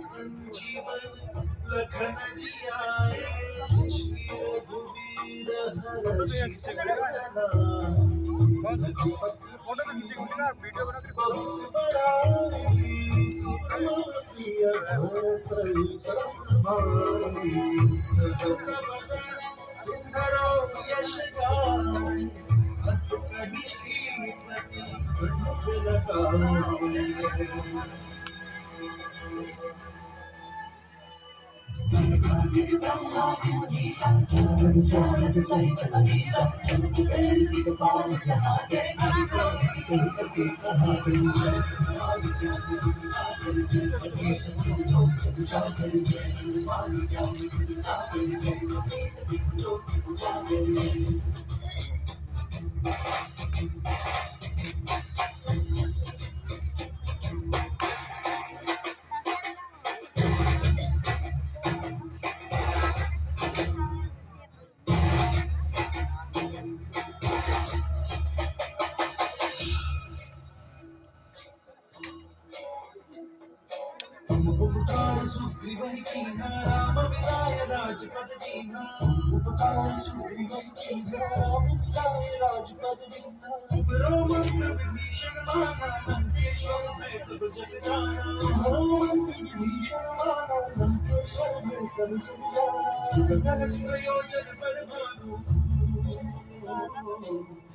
संजीवन लखन जियाए श्री रघुवीर यश गाय हस कहि श्रीपति उपकार सुग्रीवहि कीन्हा राम मिलाय राजपद दीन्हा उपकार सुग्रीवहि कीन्हा राम मिलाय राजपद दीन्हा उबरो मंत्र विभीषण माना लंकेश्वर में सब जग जाना उबरो मंत्र विभीषण माना लंकेश्वर में सब जग जाना जुग सहस्र योजन पर भानु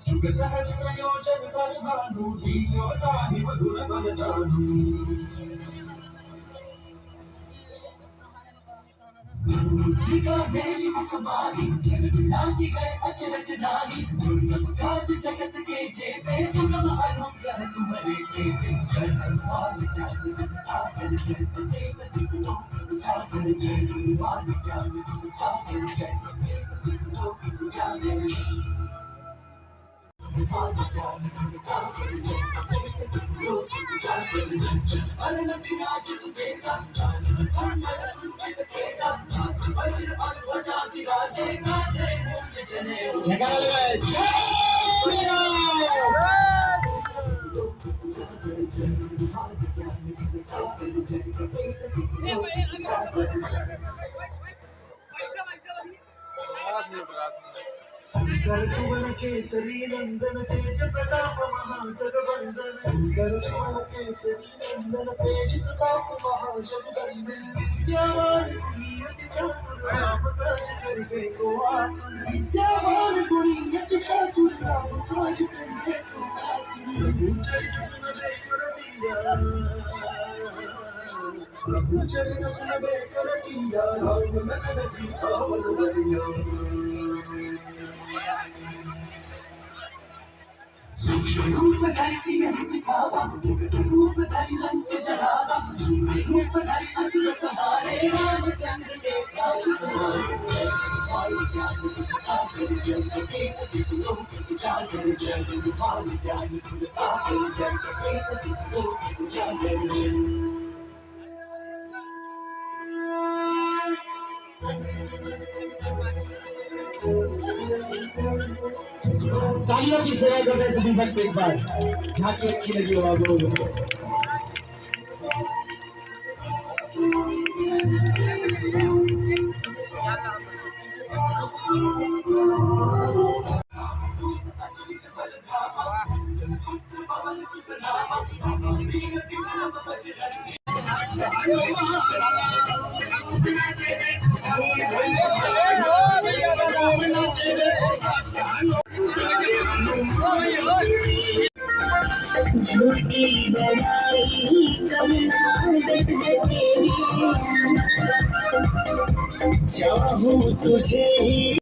जुग सहस्र योजन पर भानु लील्यो ताहि मधुर फल दानु मेरी मुखमारी लागी गए अचरज नारी काज जगत के जेते सुगम अनुग्रह तुम्हारे केते हनुमान ज्ञान सागर जय सती लोक उजागर जय हनुमान ज्ञान सागर जय सती लोक उजागर शंकर सुवन केसरी नंदन तेज प्रताप महाजगवंदन शंकर सुवन केसरी नंदन तेज प्रताप महाजगवंदन विद्यावान गुणियति चातुर राम काज करिबे को आतुर विद्यावान गुणियति चातुर राम काज करिबे को आतुर चरित सुनबे कर सिया प्रभु चरित सुनबे कर सिया राम लखन सीता बल बसिया रूप धरि सिंह दिखावा रूप धरि लंक जलावा रूप धरि असुर संहारे रामचंद्र के काज सवारे हनुमान ज्ञान सागर जय सती लोक उजागर जय हनुमान ज्ञान सागर जय सती लोक उजागर जय तालियों की सेवा करने से भी वक्त एक बार झांकी अच्छी लगी हो आप लोगों को झूठी बड़ाई कम ना तेरी चाहूं तुझे ही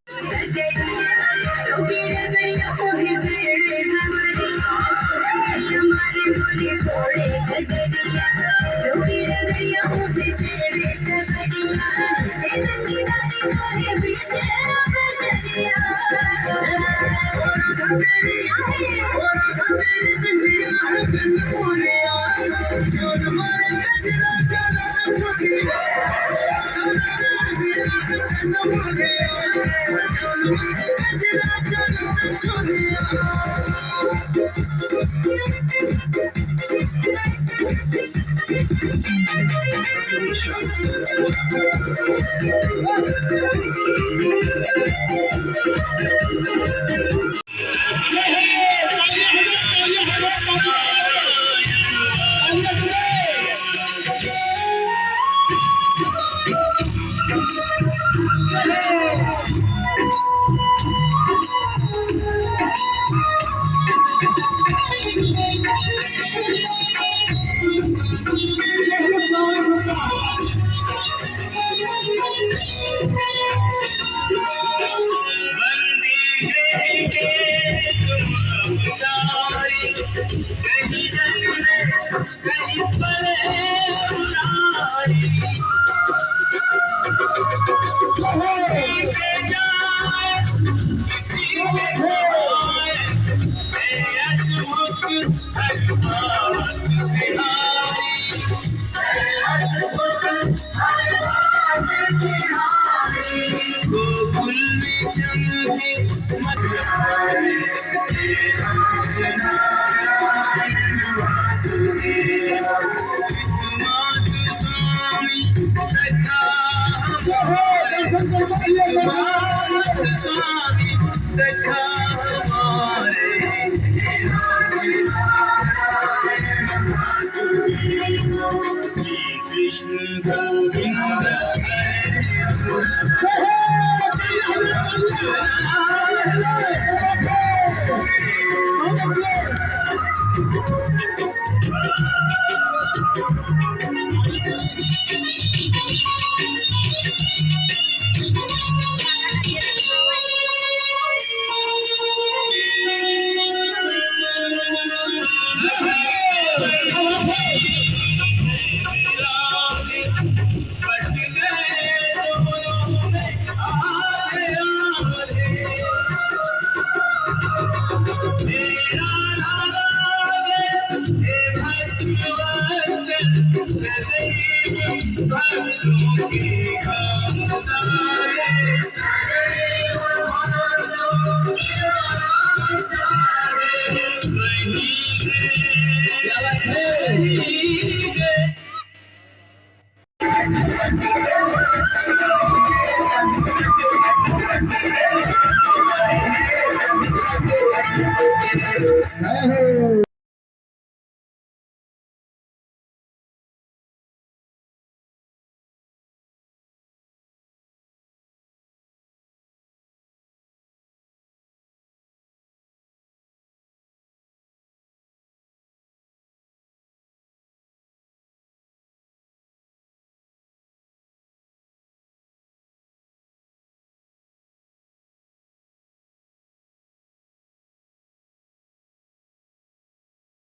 जय हो